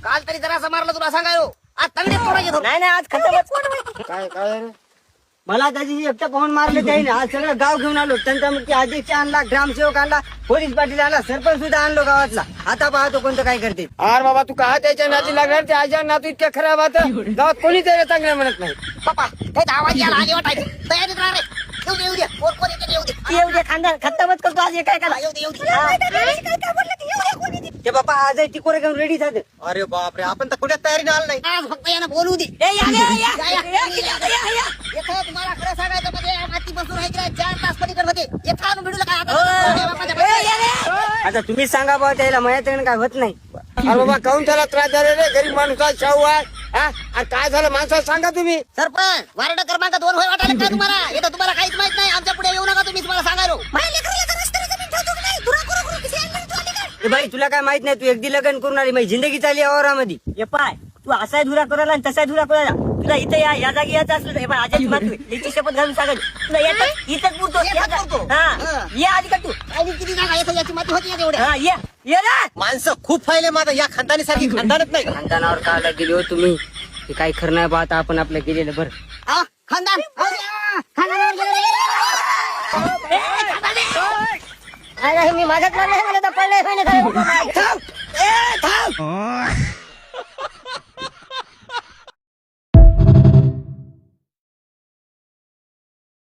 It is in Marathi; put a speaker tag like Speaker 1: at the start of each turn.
Speaker 1: काल तरी जरा असं मारलं तुला सांगायो आज तंगडीत तोडा घेतो.
Speaker 2: नाही नाही आज खतमच.
Speaker 3: काय काय रे?
Speaker 2: मला त्याची एकटा पाहून मारले त्याने. आज सगळं गाव घेऊन आलो. त्यांचा मग अध्यक्ष आणला, ग्रामसेवक आणला, पोलीस पाटील आणला, सरपंच सुद्धा आणलो गावातला. आता पाहतो कोणतं काय करते.
Speaker 3: अरे बाबा तू का त्याच्या नाती लागणार? त्या आजा नातू इतक्या खराब आता गावात कोणी त्याला चांगलं म्हणत नाही.
Speaker 1: पप्पा ते आवाज यायला आली वाटायचं तयारीत राहा रे. येऊ दे कोण येते येऊ दे
Speaker 2: येऊ दे खानदान खतमच करतो आज. हे काय करा
Speaker 1: येऊ दे.
Speaker 2: ते बापा आज टिकोरे घेऊन रेडी झाले.
Speaker 3: अरे बापरे, आपण तर कुठे तयारी आलं नाही.
Speaker 1: आज फक्त यानं बोलू दे.
Speaker 2: ए, या, या, या,
Speaker 1: या, या,
Speaker 2: या, या.
Speaker 1: येथं तुम्हाला खरं सांगायचं म्हणजे माती बसून आहे की नाही 4 तास पलीकडे होते. येथं आणून भेटू काय
Speaker 2: आता तुम्हीच सांगा बाबा त्याला माझ्याकडे काय होत नाही.
Speaker 3: अरे बाबा काऊन त्याला त्रास झाला रे? गरीब माणूस शाहू आहे. हा? आणि काय झालं माणसाला सांगा तुम्ही.
Speaker 1: सरपंच वार्ड क्रमांक 2 होय वाटायला काय तुम्हाला? येतं तुम्हाला काहीच माहित नाही. आमच्या पुढे येऊ नका तुम्ही. तुम्हाला सांगायलो
Speaker 2: ए बाई तुला काय माहित नाही. तू एकदी लग्न करून आली माझी जिंदगी चालली औरामध्ये. हे पाय तू असाय धुरा करायला आणि तसाय धुरा करायला. तुला इथं या जागी यायचं असलं तर हे पाय आजची मातू याची शपथ घालून सांगायची. तुला येतात इथंच पुरतो. हा ये आधी का तू.
Speaker 1: आणि किती जागा येतं याची माती होती का तेवढ्या?
Speaker 2: हा ये ना.
Speaker 3: माणसं खूप फायले माझा या खानदानी सारखी खानदानच नाही.
Speaker 2: खानदानावर काला गेली हो तुम्ही. हे काही खरं नाही बा. आता आपण आपलं गेलेलं बरं.
Speaker 1: हा, खानदान खानदानावर गेलं रे.
Speaker 2: मी माझ्यात लागलं मला तर पडलंय.